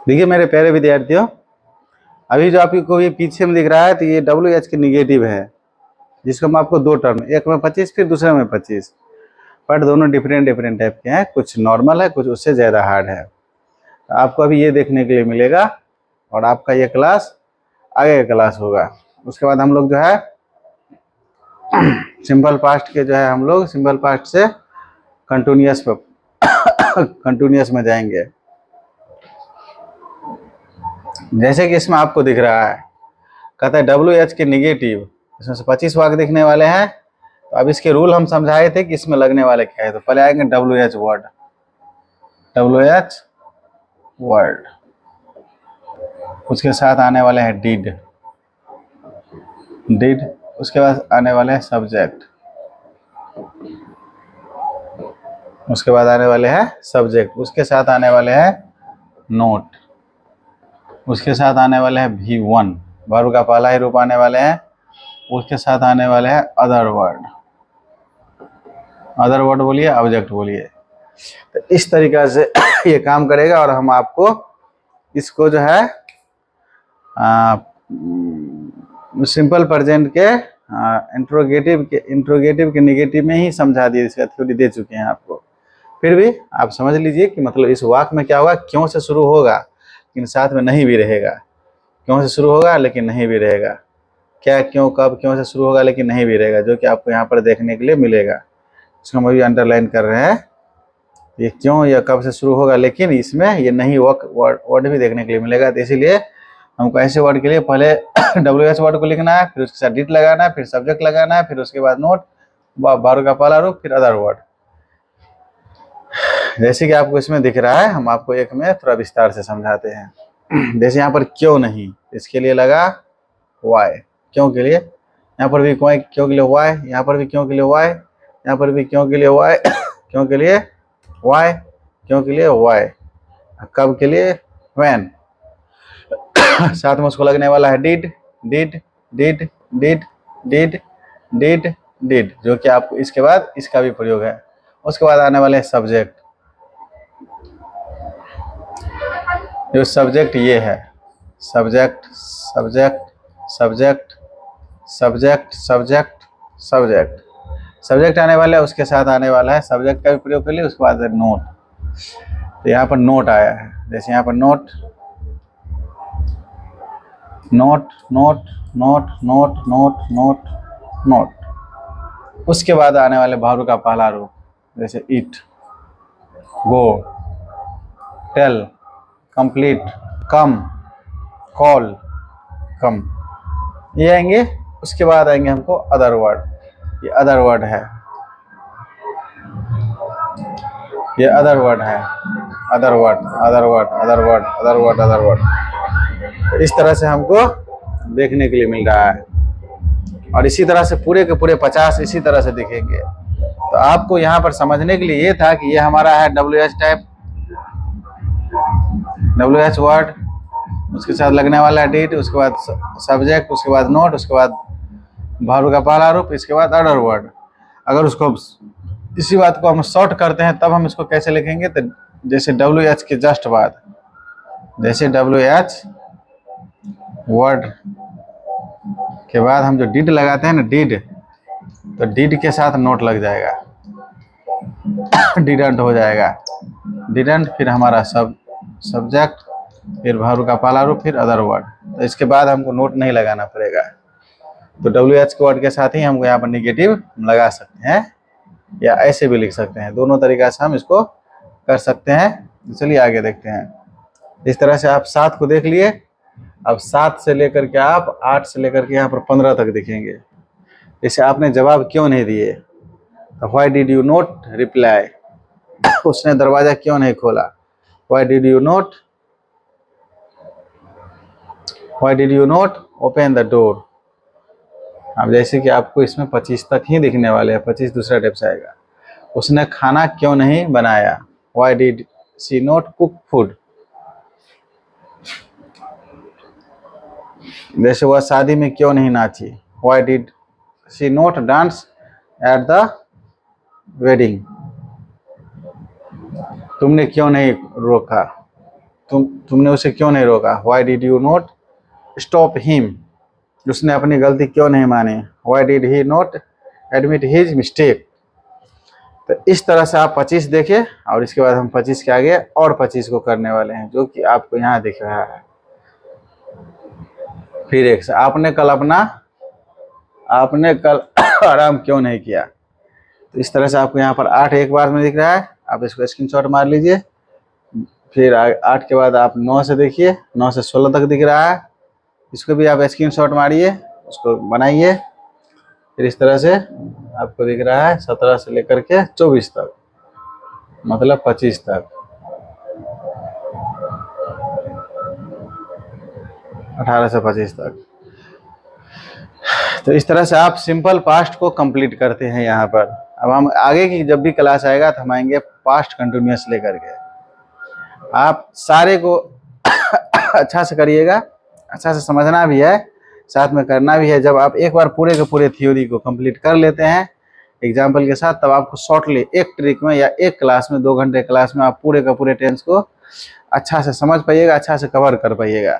देखिए मेरे प्यारे विद्यार्थियों, अभी जो आपको ये पीछे में दिख रहा है तो ये WH के निगेटिव है, जिसको हम आपको दो टर्म, एक में 25 फिर दूसरे में 25, बट दोनों डिफरेंट टाइप के हैं। कुछ नॉर्मल है, कुछ उससे ज़्यादा हार्ड है। आपको अभी ये देखने के लिए मिलेगा और आपका ये क्लास आगे का क्लास होगा। उसके बाद हम लोग जो है सिंपल पास्ट के जो है हम लोग सिंपल पास्ट से कंटिन्यूअस पे कंटिन्यूअस में जाएंगे। जैसे कि इसमें आपको दिख रहा है, कहता है WH के निगेटिव, इसमें से 25 वाक दिखने वाले हैं। तो अब इसके रूल हम समझाए थे कि इसमें लगने वाले क्या है। तो पहले आएंगे WH वर्ड, WH वर्ड, उसके साथ आने वाले हैं डिड, उसके बाद आने वाले हैं सब्जेक्ट, उसके बाद आने वाले हैं सब्जेक्ट, उसके साथ आने वाले हैं नोट, उसके साथ आने वाले हैं V1, वर्ब का पहला ही रूप आने वाले हैं। उसके साथ आने वाले हैं अदर वर्ड, अदर वर्ड बोलिए, ऑब्जेक्ट बोलिए। तो इस तरीक़े से ये काम करेगा और हम आपको इसको जो है सिंपल प्रेजेंट के इंट्रोगेटिव के निगेटिव में ही समझा दिए, इसका थ्योरी दे चुके हैं आपको। फिर भी आप समझ लीजिए कि मतलब इस वाक्य में क्या होगा, क्यों से शुरू होगा लेकिन साथ में नहीं भी रहेगा, क्यों से शुरू होगा लेकिन नहीं भी रहेगा, क्या क्यों कब क्यों से शुरू होगा लेकिन नहीं भी रहेगा, जो कि आपको यहाँ पर देखने के लिए मिलेगा। इसको हम अभी अंडरलाइन कर रहे हैं, ये क्यों या कब से शुरू होगा, लेकिन इसमें ये नहीं वर्ड भी देखने के लिए मिलेगा। तो इसीलिए हमको ऐसे वर्ड के लिए पहले WH वर्ड को लिखना है, फिर उसके साथ डिड लगाना है, फिर सब्जेक्ट लगाना है, फिर उसके बाद नोट, वर्ब का पहला रूप, फिर अदर वर्ड। जैसे कि आपको इसमें दिख रहा है, हम आपको एक में थोड़ा विस्तार से समझाते हैं। जैसे यहाँ पर क्यों नहीं, इसके लिए लगा वाई, क्यों के लिए, यहाँ पर भी क्यों के लिए वाई, यहाँ पर भी क्यों के लिए वाई, यहाँ पर भी क्यों के लिए वाई, क्यों के लिए वाई, क्यों के लिए वाई, कब के लिए व्हेन, साथ में उसको लगने वाला है डिड, जो कि आपको इसके बाद इसका भी प्रयोग है। उसके बाद आने वाले सब्जेक्ट, जो सब्जेक्ट ये है, subject subject subject subject subject subject subject आने वाला है, उसके साथ आने वाला है सब्जेक्ट का भी प्रयोग कर लिया। उसके बाद नोट, तो यहाँ पर नोट आया है, जैसे यहाँ पर note note note note note note note note. उसके बाद आने वाले वर्ब का पहला रूप, जैसे it, go, tell, complete, come, call, come, ये आएंगे। उसके बाद आएंगे हमको अदर वर्ड, ये अदर वर्ड है, ये अदर वर्ड है, other word other word other word other word other word. तो इस तरह से हमको देखने के लिए मिल रहा है, और इसी तरह से पूरे के पूरे 50 इसी तरह से दिखेंगे। तो आपको यहाँ पर समझने के लिए ये था कि ये हमारा है WH टाइप, WH वर्ड, उसके साथ लगने वाला है डिड, उसके बाद सब्जेक्ट, उसके बाद नोट, उसके बाद वर्ब का पहला रूप, इसके बाद अदर वर्ड। अगर उसको इसी बात को हम शॉर्ट करते हैं तब हम इसको कैसे लिखेंगे, तो जैसे WH के जस्ट बाद, जैसे WH वर्ड के बाद हम जो डिड लगाते हैं ना, डिड, तो डिड के साथ नोट लग जाएगा, डिडंट हो जाएगा, डिडंट, फिर हमारा सब्जेक्ट, फिर वर्ब का पहला रूप, फिर अदर वर्ड। तो इसके बाद हमको नोट नहीं लगाना पड़ेगा। तो WH के वर्ड के साथ ही हमको यहाँ पर निगेटिव लगा सकते हैं, या ऐसे भी लिख सकते हैं, दोनों तरीका से हम इसको कर सकते हैं। चलिए आगे देखते हैं। इस तरह से आप 7 को देख लिए, अब 7 से लेकर के आप 8 से लेकर के यहाँ पर 15 तक दिखेंगे। जैसे आपने जवाब क्यों नहीं दिए, तो why did you not reply, उसने दरवाजा क्यों नहीं खोला, why did you not open the door. अब जैसे कि आपको इसमें 25 तक ही दिखने वाले हैं, 25 दूसरा टिप्स आएगा। उसने खाना क्यों नहीं बनाया, why did she not cook food. जैसे वह शादी में क्यों नहीं नाची, why did she not dance at the wedding. तुमने क्यों नहीं रोका, तुमने उसे क्यों नहीं रोका। Why did you not stop him, उसने अपनी गलती क्यों नहीं मानी। Why did he not admit his mistake. तो इस तरह से आप 25 देखिए और इसके बाद हम 25 के आगे और 25 को करने वाले हैं, जो कि आपको यहाँ दिख रहा है। फिर एक से आपने कल आराम क्यों नहीं किया। तो इस तरह से आपको यहाँ पर 8 एक बार में दिख रहा है, आप इसको स्क्रीनशॉट मार लीजिए। फिर 8 के बाद आप 9 से देखिए, 9 से 16 तक दिख रहा है, इसको भी आप स्क्रीनशॉट मारिए, उसको बनाइए। फिर इस तरह से आपको दिख रहा है 17 से लेकर के 24 तक, मतलब 25 तक, 18 से 25 तक। तो इस तरह से आप सिंपल पास्ट को कंप्लीट करते हैं यहाँ पर। अब हम आगे की जब भी क्लास आएगा तो हम आएंगे पास्ट कंटिन्यूअस लेकर के। आप सारे को अच्छा से करिएगा, अच्छा से समझना भी है, साथ में करना भी है। जब आप एक बार पूरे के पूरे थ्योरी को कंप्लीट कर लेते हैं एग्जाम्पल के साथ, तब आपको शॉर्टली एक ट्रिक में या एक क्लास में 2 घंटे क्लास में आप पूरे का पूरे टेंस को अच्छा से समझ पाइएगा, अच्छा से कवर कर पाइएगा।